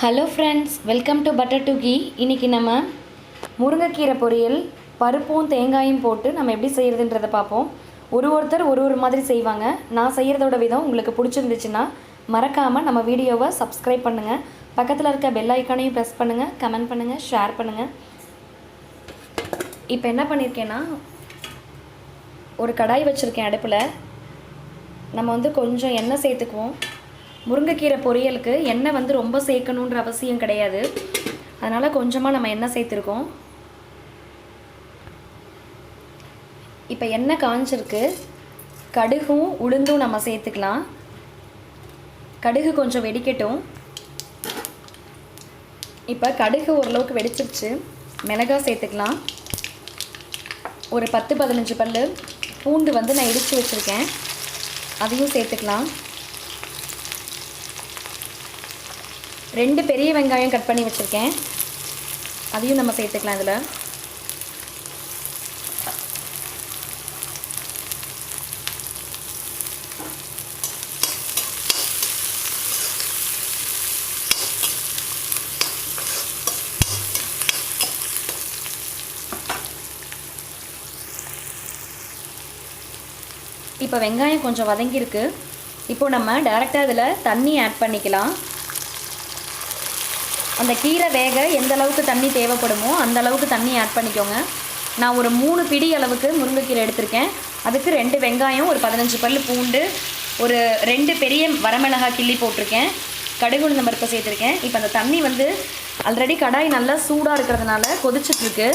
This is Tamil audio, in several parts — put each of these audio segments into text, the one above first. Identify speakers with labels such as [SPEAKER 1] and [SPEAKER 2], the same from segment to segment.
[SPEAKER 1] Hello friends, welcome to buttertoghee. இன்றைக்கி நம்ம முருங்கைக்கீரை பொரியல் பருப்பும் தேங்காயும் போட்டு நம்ம எப்படி செய்கிறதுன்றதை பார்ப்போம். ஒருத்தர் ஒரு மாதிரி செய்வாங்க. நான் செய்கிறதோட விதம் உங்களுக்கு பிடிச்சிருந்துச்சுன்னா மறக்காமல் நம்ம வீடியோவை சப்ஸ்கிரைப் பண்ணுங்கள். பக்கத்தில் இருக்க பெல் ஐக்கானையும் ப்ரெஸ் பண்ணுங்கள், கமெண்ட் பண்ணுங்கள், ஷேர் பண்ணுங்கள். இப்போ என்ன பண்ணியிருக்கேன்னா, ஒரு கடாய் வச்சுருக்கேன் அடுப்பில். நம்ம கொஞ்சம் எண்ணெய் சேர்த்துக்குவோம். முருங்கைக்கீரை பொரியலுக்கு எண்ணெய் ரொம்ப சேர்க்கணுன்ற அவசியம் கிடையாது. அதனால் கொஞ்சமாக நம்ம எண்ணெய் சேர்த்துருக்கோம். இப்போ எண்ணெய் காஞ்சிருக்கு. கடுகும் உளுந்தும் நம்ம சேர்த்துக்கலாம். கடுகு கொஞ்சம் வெடிக்கட்டும். இப்போ கடுகு ஓரளவுக்கு வெடிச்சிருச்சு. மிளகாய் சேர்த்துக்கலாம். ஒரு 10-15 பல் பூண்டு நான் இடித்து வச்சுருக்கேன், அதையும் சேர்த்துக்கலாம். 2 பெரிய வெங்காயம் கட் பண்ணி வச்சுருக்கேன், அதையும் நம்ம சேர்த்துக்கலாம். இதில் இப்போ வெங்காயம் கொஞ்சம் வதங்கியிருக்கு. இப்போ நம்ம டைரெக்டாக இதில் தண்ணி ஆட் பண்ணிக்கலாம். அந்த கீரை வேக எந்த அளவுக்கு தண்ணி தேவைப்படுமோ அந்த அளவுக்கு தண்ணி ஆட் பண்ணிக்கோங்க. நான் ஒரு 3 பிடி அளவுக்கு முருங்கைக்கீரை எடுத்திருக்கேன். அதுக்கு 2 வெங்காயம், ஒரு 15 பல் பூண்டு, ஒரு 2 பெரிய வரமிளகாய் கிள்ளி போட்டிருக்கேன், கடுகு உளுந்தம் பருப்பை சேர்த்துருக்கேன். இப்போ அந்த தண்ணி ஆல்ரெடி கடாய் நல்லா சூடாக இருக்கிறதுனால கொதிச்சிட்ருக்கு.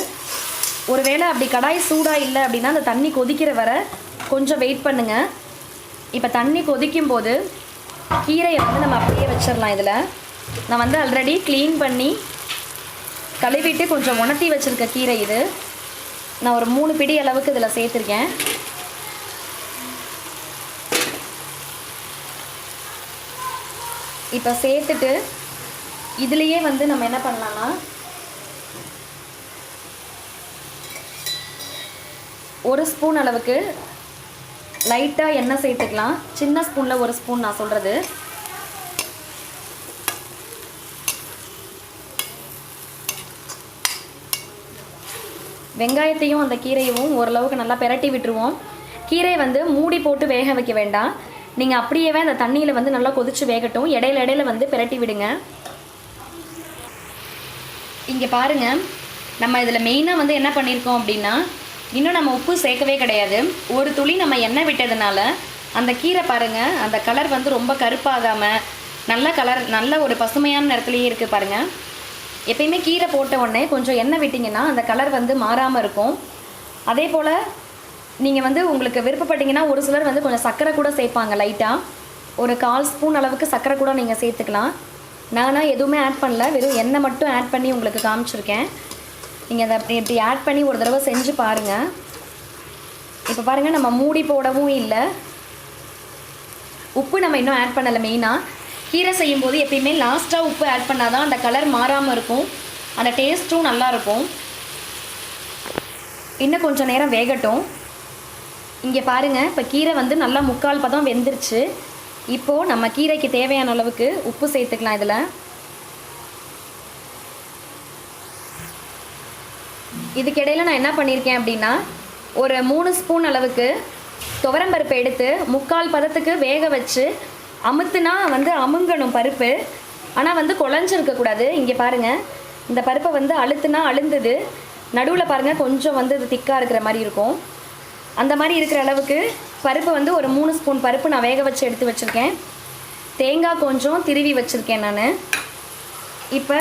[SPEAKER 1] ஒருவேளை அப்படி கடாய் சூடாக இல்லை அப்படின்னா அந்த தண்ணி கொதிக்கிற வரை கொஞ்சம் வெயிட் பண்ணுங்கள். இப்போ தண்ணி கொதிக்கும் போது கீரையை நம்ம அப்படியே வச்சிடலாம். இதில் நான் ஆல்ரெடி க்ளீன் பண்ணி கழுவிட்டு கொஞ்சம் உணர்த்தி வச்சுருக்க கீரை இது. நான் ஒரு 3 பிடி அளவுக்கு இதில் சேர்த்துருக்கேன். இப்போ சேர்த்துட்டு இதுலேயே நம்ம என்ன பண்ணலான்னா, ஒரு ஸ்பூன் அளவுக்கு லைட்டாக எண்ணெய் சேர்த்துக்கலாம். சின்ன ஸ்பூனில் 1 ஸ்பூன் நான் சொல்கிறது. வெங்காயத்தையும் அந்த கீரையும் ஓரளவுக்கு நல்லா பெரட்டி விட்டுருவோம். கீரை மூடி போட்டு வேக வைக்க வேண்டாம். நீங்கள் அப்படியே அந்த தண்ணியில் நல்லா கொதித்து வேகட்டும். இடையில பெரட்டி விடுங்க. இங்கே பாருங்கள், நம்ம இதில் மெயினாக என்ன பண்ணியிருக்கோம் அப்படின்னா, இன்னும் நம்ம உப்பு சேர்க்கவே கிடையாது. ஒரு துளி நம்ம எண்ணெய் விட்டதுனால அந்த கீரை பாருங்கள், அந்த கலர் ரொம்ப கருப்பாகாமல் நல்ல ஒரு பசுமையான நிறத்துலேயே இருக்குது பாருங்கள். எப்பயுமே கீரை போட்ட உடனே கொஞ்சம் எண்ணெய் விட்டிங்கன்னா அந்த கலர் மாறாமல் இருக்கும். அதே போல் நீங்கள் உங்களுக்கு விருப்பப்பட்டீங்கன்னா ஒரு சிலர் கொஞ்சம் சர்க்கரை கூட சேர்ப்பாங்க. லைட்டாக ஒரு 1/4 ஸ்பூன் அளவுக்கு சர்க்கரை கூட நீங்கள் சேர்த்துக்கலாம். நானாக எதுவுமே ஆட் பண்ணல, வெறும் எண்ணெய் மட்டும் ஆட் பண்ணி உங்களுக்கு காமிச்சிருக்கேன். நீங்கள் அதை இப்படி ஆட் பண்ணி ஒரு தடவை செஞ்சு பாருங்கள். இப்போ பாருங்கள், நம்ம மூடி போடவும் இல்லை. உப்பு நம்ம இன்னும் ஆட் பண்ணலை. மெயினாக கீரை செய்யும்போது எப்பயுமே லாஸ்ட்டாக உப்பு ஆட் பண்ணால் தான் அந்த கலர் மாறாமல் இருக்கும், அந்த டேஸ்ட்டும் நல்லாயிருக்கும். இன்னும் கொஞ்சம் நேரம் வேகட்டும். இங்கே பாருங்கள், இப்போ கீரை நல்லா 3/4 பதம் வெந்துருச்சு. இப்போது நம்ம கீரைக்கு தேவையான அளவுக்கு உப்பு சேர்த்துக்கலாம். இதில் இதுக்கிடையில் நான் என்ன பண்ணியிருக்கேன் அப்படின்னா, ஒரு 3 ஸ்பூன் அளவுக்கு துவரம்பருப்பை எடுத்து 3/4 பதத்துக்கு வேக வச்சு அமுத்துனா அமுங்கணும் பருப்பு. ஆனால் குழஞ்சிருக்கக்கூடாது. இங்கே பாருங்கள், இந்த பருப்பை அழுத்துனா அழுந்தது. நடுவில் பாருங்கள் கொஞ்சம் இது திக்காக இருக்கிற மாதிரி இருக்கும். அந்த மாதிரி இருக்கிற அளவுக்கு பருப்பு ஒரு 3 ஸ்பூன் பருப்பு நான் வேக வச்சு எடுத்து வச்சுருக்கேன். தேங்காய் கொஞ்சம் திருவி வச்சுருக்கேன் நான். இப்போ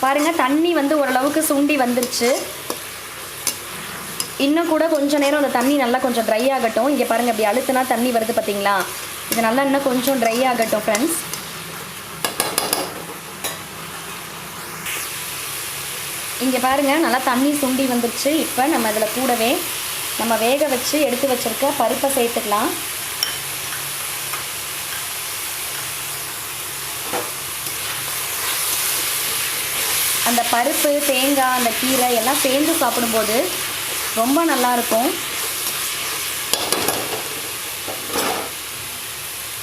[SPEAKER 1] பாருங்கள், தண்ணி ஓரளவுக்கு சுண்டி வந்துருச்சு. இன்னும் கூட கொஞ்சம் நேரம் அந்த தண்ணி நல்லா கொஞ்சம் ட்ரை ஆகட்டும். இங்கே பாருங்கள், அப்படி அழுத்துனா தண்ணி வருது பார்த்தீங்களா? இது நல்லா இன்னும் கொஞ்சம் ட்ரை ஆகட்டும் ஃப்ரெண்ட்ஸ். இங்கே பாருங்கள், நல்லா தண்ணி சுண்டி வந்துருச்சு. இப்போ நம்ம இதில் கூடவே நம்ம வேக வச்சு எடுத்து வச்சுருக்க பருப்பை சேர்த்துக்கலாம். அந்த பருப்பு, தேங்காய், அந்த கீரை எல்லாம் சேர்ந்து சாப்பிடும்போது ரொம்ப நல்லாயிருக்கும்.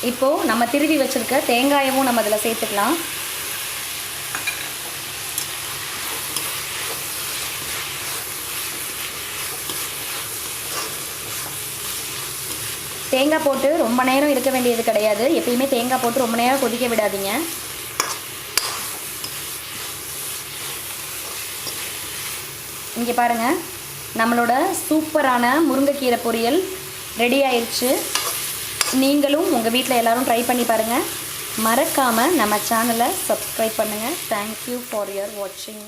[SPEAKER 1] இப்போது நம்ம திருவி வச்சுருக்க தேங்காயமும் நம்ம அதில் சேர்த்துக்கலாம். தேங்காய் போட்டு ரொம்ப நேரம் இருக்க வேண்டியது கிடையாது. எப்பயுமே தேங்காய் போட்டு ரொம்ப நேரம் கொதிக்க விடாதீங்க. இங்கே பாருங்கள், நம்மளோட சூப்பரான முருங்கைக்கீரை பொரியல் ரெடி ஆயிடுச்சு. நீங்களும் உங்கள் வீட்டில் எல்லோரும் ட்ரை பண்ணி பாருங்கள். மறக்காமல் நம்ம சேனலை சப்ஸ்கிரைப் பண்ணுங்கள். தேங்க்யூ ஃபார் யுவர் வாட்சிங்.